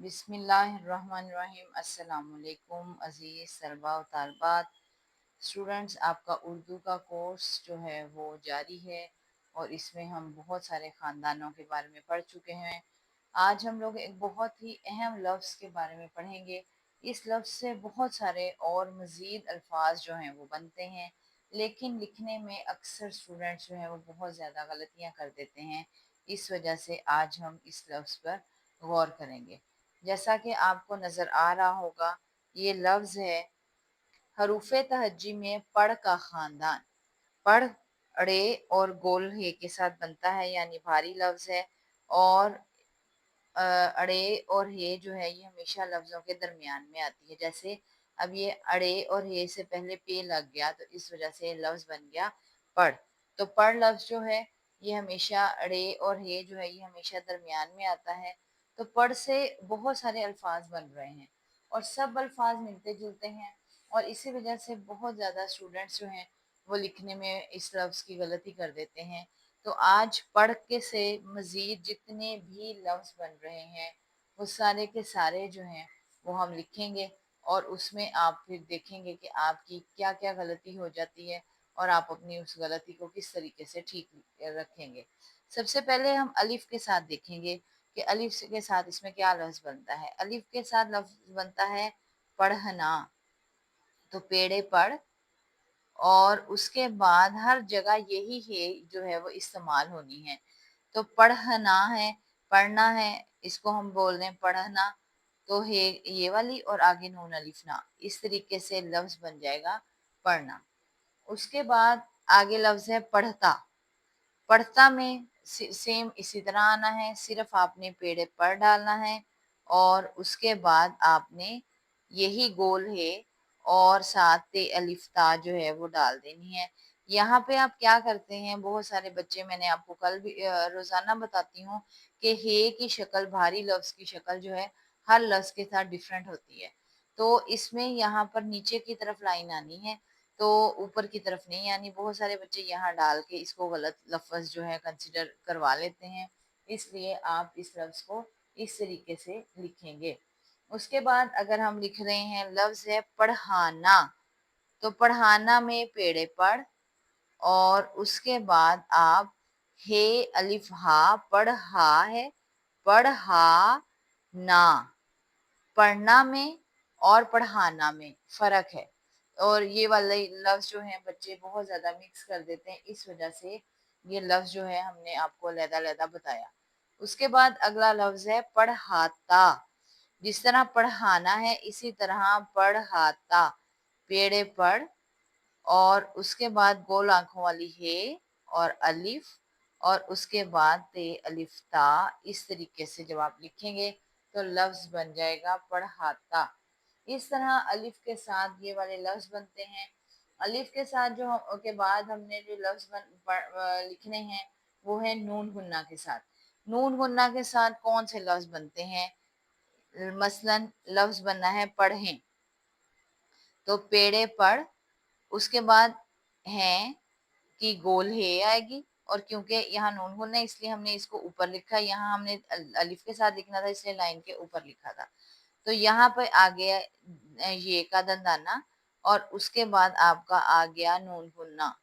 बिस्मिल्लाहिर्रहमानिर्रहीम। अस्सलाम वालेकुम अज़ीज़ तलबा व तालिबात। स्टूडेंट्स, आपका उर्दू का कोर्स जो है वो जारी है और इसमें हम बहुत सारे ख़ानदानों के बारे में पढ़ चुके हैं। आज हम लोग एक बहुत ही अहम लफ्ज़ के बारे में पढ़ेंगे। इस लफ्ज़ से बहुत सारे और मज़ीद अल्फाज जो हैं वो बनते हैं, लेकिन लिखने में अक्सर स्टूडेंट्स जो हैं वो बहुत ज़्यादा गलतियाँ कर देते हैं। इस वजह से आज हम इस लफ्ज़ पर गौर करेंगे। जैसा कि आपको नज़र आ रहा होगा, ये लफ्ज़ है हरूफ तहज्जी में पढ़ का ख़ानदान। पढ़ अड़े और गोल हे के साथ बनता है, यानी भारी लफ्ज़ है। और अड़े और हे जो है ये हमेशा लफ्ज़ों के दरमियान में आती है। जैसे अब ये अड़े और हे से पहले पे लग गया तो इस वजह से लफ्ज़ बन गया पढ़। तो पढ़ लफ्ज़ जो है ये हमेशा अड़े और हे जो है ये हमेशा दरमियान में आता है। तो पढ़ से बहुत सारे अल्फाज बन रहे हैं और सब अल्फाज मिलते जुलते हैं, और इसी वजह से बहुत ज़्यादा स्टूडेंट्स जो हैं वो लिखने में इस लफ्ज़ की गलती कर देते हैं। तो आज पढ़ के से मज़ीद जितने भी लफ्ज़ बन रहे हैं वो सारे के सारे जो हैं वो हम लिखेंगे, और उसमें आप फिर देखेंगे कि आपकी क्या क्या गलती हो जाती है और आप अपनी उस गलती को किस तरीके से ठीक रखेंगे। सबसे पहले हम अलिफ के साथ देखेंगे कि अलिफ के साथ इसमें क्या लफ्ज़ बनता है। अलिफ के साथ लफ्ज़ बनता है पढ़ना। तो पेड़े पढ़, और उसके बाद हर जगह यही है जो है वो इस्तेमाल होनी है। तो पढ़ना है, पढ़ना है, इसको हम बोल रहे हैं पढ़ना। तो है ये वाली और आगे नून अलिफ ना, इस तरीके से लफ्ज बन जाएगा पढ़ना। उसके बाद आगे लफ्ज है पढ़ता। पढ़ता में सेम इसी तरह आना है, सिर्फ आपने पेड़े पर डालना है और उसके बाद आपने यही गोल है और साथ ते अलिफ्ता जो है वो डाल देनी है। यहाँ पे आप क्या करते हैं, बहुत सारे बच्चे, मैंने आपको कल भी रोजाना बताती हूँ कि हे की शक्ल, भारी लफ्ज की शक्ल जो है हर लफ्ज के साथ डिफरेंट होती है। तो इसमें यहाँ पर नीचे की तरफ लाइन आनी है, तो ऊपर की तरफ नहीं, यानी बहुत सारे बच्चे यहाँ डाल के इसको गलत लफ्ज जो है कंसिडर करवा लेते हैं। इसलिए आप इस लफ्ज को इस तरीके से लिखेंगे। उसके बाद अगर हम लिख रहे हैं लफ्ज है पढ़ाना, तो पढ़ाना में पेड़े पढ़, और उसके बाद आप हे अलिफ हा, पढ़ा है, पढ़ा ना। पढ़ना में और पढ़ाना में फर्क है, और ये वाले लफ्ज जो हैं बच्चे बहुत ज्यादा मिक्स कर देते हैं, इस वजह से ये लफ्ज जो है हमने आपको अलग-अलग बताया। उसके बाद अगला लफ्ज है पढ़ाता। जिस तरह पढ़ाना है इसी तरह पढ़ाता। पेड़े पढ़, और उसके बाद गोल आंखों वाली हे और अलिफ, और उसके बाद ते अलिफ ता। इस तरीके से जब आप लिखेंगे तो लफ्ज बन जाएगा पढ़ाता। इस तरह अलिफ के साथ ये वाले लफ्ज बनते हैं। अलिफ के साथ जो के बाद हमने जो लफ्ज लिखने हैं वो है नून गुन्ना के साथ। नून गुन्ना के साथ कौन से लफ्ज बनते हैं, मसलन लफ्ज बनना है पढ़ें, तो पेड़े पढ़, उसके बाद हैं की गोल है आएगी, और क्योंकि यहाँ नून गुन्ना है इसलिए हमने इसको ऊपर लिखा, यहाँ हमने अलिफ के साथ लिखना था इसलिए लाइन के ऊपर लिखा था। तो यहाँ पे आ गया ये का दंदाना, और उसके बाद आपका आ गया नून गुन्ना।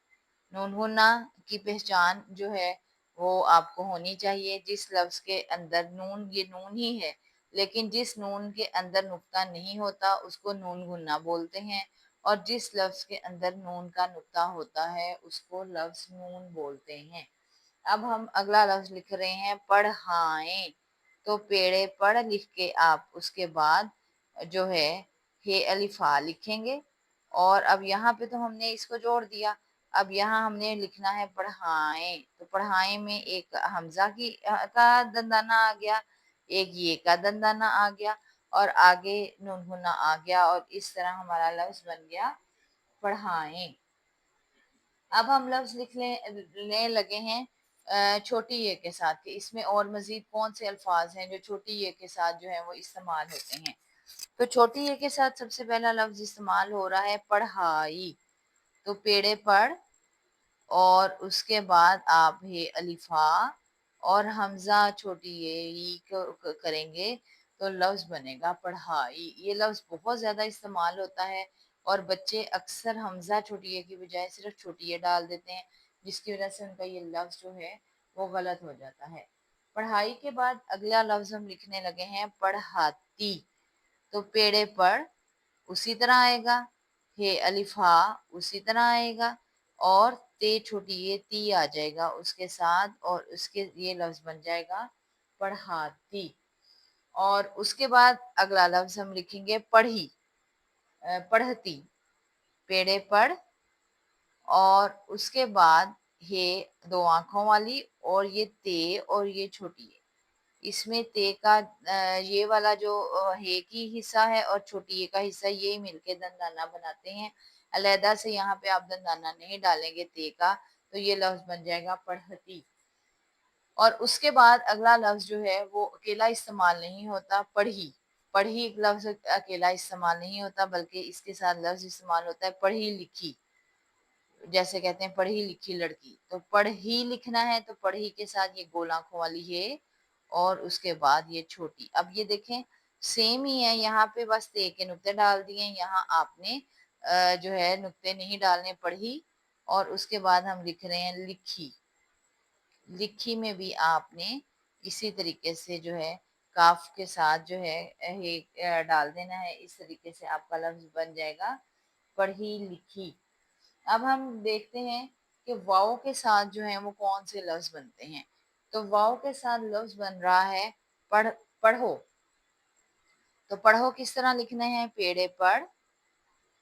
नून गुन्ना की पहचान जो है वो आपको होनी चाहिए, जिस लफ्ज के अंदर नून, ये नून ही है लेकिन जिस नून के अंदर नुक्ता नहीं होता उसको नून गुन्ना बोलते हैं, और जिस लफ्ज के अंदर नून का नुक्ता होता है उसको लफ्ज नून बोलते हैं। अब हम अगला लफ्ज लिख रहे हैं पढ़ाएं। तो पेड़े पढ़ लिख के आप उसके बाद जो है हे अलिफा लिखेंगे, और अब यहाँ पे तो हमने इसको जोड़ दिया। अब यहाँ हमने लिखना है पढ़ाएं, तो पढ़ाएं में एक हमजा की का दंदाना आ गया, एक ये का दंदाना आ गया, और आगे नून गुन्ना आ गया, और इस तरह हमारा लफ्ज बन गया पढ़ाएं। अब हम लफ्ज लिखने लगे हैं छोटी ये के साथ के। इसमें और मजीद कौन से अल्फाज हैं जो छोटी ये के साथ जो है वो इस्तेमाल होते हैं। तो छोटी ये के साथ सबसे पहला लफ्ज इस्तेमाल हो रहा है पढ़ाई। तो पेड़े पढ़, और उसके बाद आप है अलिफा और हमजा छोटी ये करेंगे, तो लफ्ज़ बनेगा पढ़ाई। ये लफ्ज़ बहुत ज़्यादा इस्तेमाल होता है और बच्चे अक्सर हमज़ा छोटी ए की बजाय सिर्फ छोटी ए डाल देते हैं, जिसकी वजह से उनका ये लफ्ज़ जो है वो गलत हो जाता है। पढ़ाई के बाद अगला लफ्ज़ हम लिखने लगे हैं पढ़ाती। तो पेड़े पढ़ उसी तरह आएगा, हे अलिफ हा उसी तरह आएगा और ते छोटी ये ती आ जाएगा उसके साथ और उसके ये लफ्ज़ बन जाएगा पढ़ाती। और उसके बाद अगला लफ्ज़ हम लिखेंगे पढ़ी, पढ़ती। पेड़े पढ़ और उसके बाद हे दो आंखों वाली और ये ते और ये छोटी है। इसमें ते का ये वाला जो हे की हिस्सा है और छोटी ये का हिस्सा ये मिलके दंदाना बनाते हैं। अलहदा से यहाँ पे आप दंदाना नहीं डालेंगे ते का, तो ये लफ्ज बन जाएगा पढ़ती। और उसके बाद अगला लफ्ज जो है वो अकेला इस्तेमाल नहीं होता, पढ़ी। पढ़ी एक लफ्ज अकेला इस्तेमाल नहीं होता बल्कि इसके साथ लफ्ज इस्तेमाल होता है पढ़ी लिखी। जैसे कहते हैं पढ़ी लिखी लड़की, तो पढ़ी लिखना है तो पढ़ी के साथ ये गोल आंखों वाली है और उसके बाद ये छोटी। अब ये देखें सेम ही है, यहाँ पे बस ते के नुक्ते डाल दिए, यहाँ आपने जो है नुक्ते नहीं डालने। पढ़ी और उसके बाद हम लिख रहे हैं लिखी। लिखी में भी आपने इसी तरीके से जो है काफ के साथ जो है डाल देना है। इस तरीके से आपका लफ्ज बन जाएगा पढ़ी लिखी। अब हम देखते हैं कि वाव के साथ जो है वो कौन से लफ्ज बनते हैं। तो वाव के साथ लफ्ज बन रहा है पढ़, पढ़ो। तो पढ़ो किस तरह लिखना है, पेड़े पढ़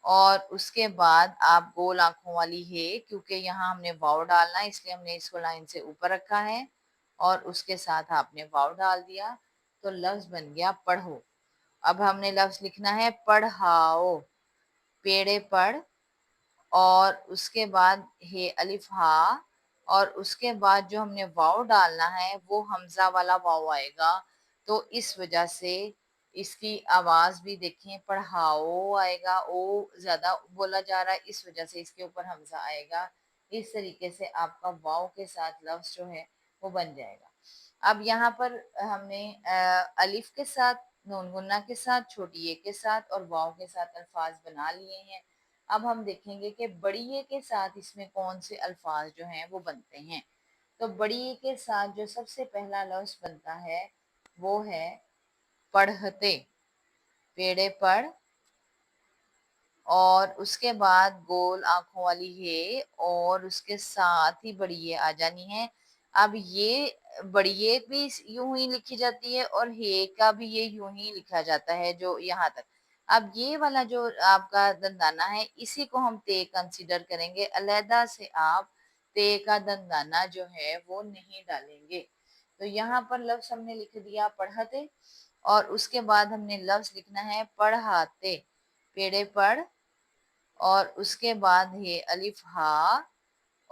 और उसके बाद आप गोल आंखों वाली है, क्योंकि यहाँ हमने वाव डालना है इसलिए हमने इसको लाइन से ऊपर रखा है और उसके साथ आपने वाव डाल दिया तो लफ्ज बन गया पढ़ो। अब हमने लफ्ज लिखना है पढ़ाओ। पेड़े पढ़ और उसके बाद हे अलिफ हा और उसके बाद जो हमने वाव डालना है वो हमजा वाला वाव आएगा। तो इस वजह से इसकी आवाज भी देखें पढ़ाओ आएगा, ओ ज्यादा बोला जा रहा है इस वजह से इसके ऊपर हमजा आएगा। इस तरीके से आपका वाव के साथ लफ्ज जो है वो बन जाएगा। अब यहाँ पर हमने अलिफ के साथ, नून गुन्ना के साथ, छोटी ए के साथ और वाव के साथ अल्फाज बना लिए हैं। अब हम देखेंगे कि बड़ी ए के साथ इसमें कौन से अल्फाज जो हैं वो बनते हैं। तो बड़ी ए के साथ जो सबसे पहला लफ्ज बनता है वो है पढ़ते। पेड़े पढ़ और उसके बाद गोल आंखों वाली है और उसके साथ ही बड़ी ये आ जानी है। अब ये बड़ी ये भी यूं ही लिखी जाती है और हे का भी ये यूं ही लिखा जाता है जो यहाँ तक। अब ये वाला जो आपका दंदाना है इसी को हम ते कंसीडर करेंगे, अलहदा से आप ते का दंदाना जो है वो नहीं डालेंगे। तो यहाँ पर लफ्ज हमने लिख दिया पढ़ते और उसके बाद हमने लफ्ज लिखना है पढ़ाते। पेड़े पढ़ और उसके बाद है अलिफ हा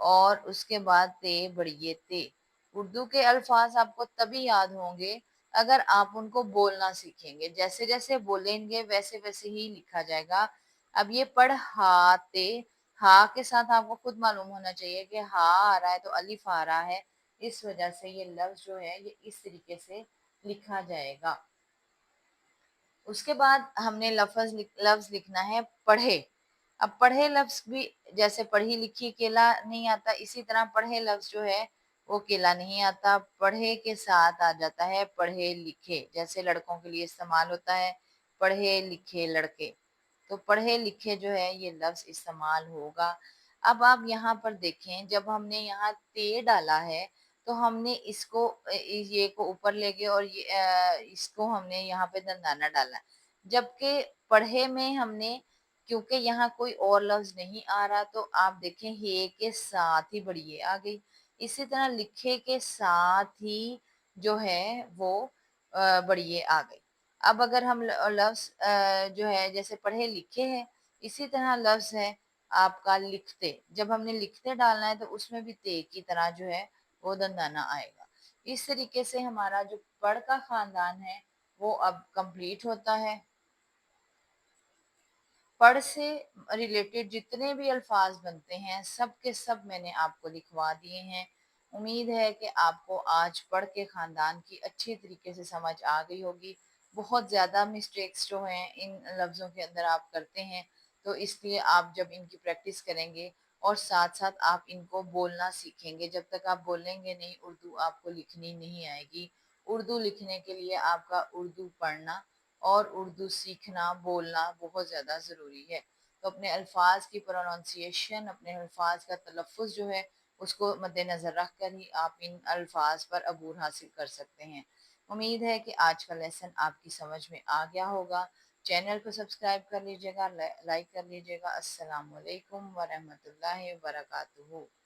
और उसके बाद ते बड़िए ते। उर्दू के अल्फाज आपको तभी याद होंगे अगर आप उनको बोलना सीखेंगे, जैसे जैसे बोलेंगे वैसे वैसे ही लिखा जाएगा। अब ये पढ़ाते, हा के साथ आपको खुद मालूम होना चाहिए कि हा आ रहा है तो अलिफ आ रहा है, इस वजह से ये लफ्ज जो है ये इस तरीके से लिखा जाएगा। उसके बाद हमने लफ्ज लिखना है पढ़े। अब पढ़े लफ्ज भी जैसे पढ़ी लिखी केला नहीं आता, इसी तरह पढ़े लफ्ज जो है वो केला नहीं आता, पढ़े के साथ आ जाता है पढ़े लिखे। जैसे लड़कों के लिए इस्तेमाल होता है पढ़े लिखे लड़के, तो पढ़े लिखे जो है ये लफ्ज इस्तेमाल होगा। अब आप यहाँ पर देखें जब हमने यहाँ ते डाला है तो हमने इसको ये को ऊपर ले गए और ये इसको हमने यहाँ पे दंदाना डाला, जबकि पढ़े में हमने क्योंकि यहाँ कोई और लफ्ज नहीं आ रहा तो आप देखें हे के साथ ही बड़ी ये आ गई। इसी तरह लिखे के साथ ही जो है वो बड़ी ये आ गई। अब अगर हम लफ्ज जो है जैसे पढ़े लिखे हैं, इसी तरह लफ्ज है आपका लिखते। जब हमने लिखते डालना है तो उसमें भी ते की तरह जो है वो दंदाना आएगा। इस तरीके से हमारा जो पढ़ का खानदान है वो अब कंप्लीट होता है। पढ़ से रिलेटेड जितने भी अल्फाज बनते हैं सब के सब मैंने आपको लिखवा दिए हैं। उम्मीद है कि आपको आज पढ़ के खानदान की अच्छी तरीके से समझ आ गई होगी। بہت زیادہ مسٹیکس جو ہیں ان لفظوں کے اندر آپ کرتے ہیں، تو اس لیے آپ جب ان کی پریکٹس کریں گے اور ساتھ ساتھ آپ ان کو بولنا سیکھیں گے، جب تک آپ بولیں گے نہیں اردو آپ کو لکھنی نہیں آئے گی۔ اردو لکھنے کے لیے آپ کا اردو پڑھنا اور اردو سیکھنا بولنا بہت زیادہ ضروری ہے۔ تو اپنے الفاظ کی پروننسیشن، اپنے الفاظ کا تلفظ جو ہے اس کو مد نظر رکھ کر ہی آپ ان الفاظ پر عبور حاصل کر سکتے ہیں۔ امید ہے کہ آج کا لیسن آپ کی سمجھ میں آ گیا ہوگا۔ چینل کو سبسکرائب کر لیجیے گا، لائک کر لیجیے گا۔ السلام علیکم ورحمۃ اللہ وبرکاتہ۔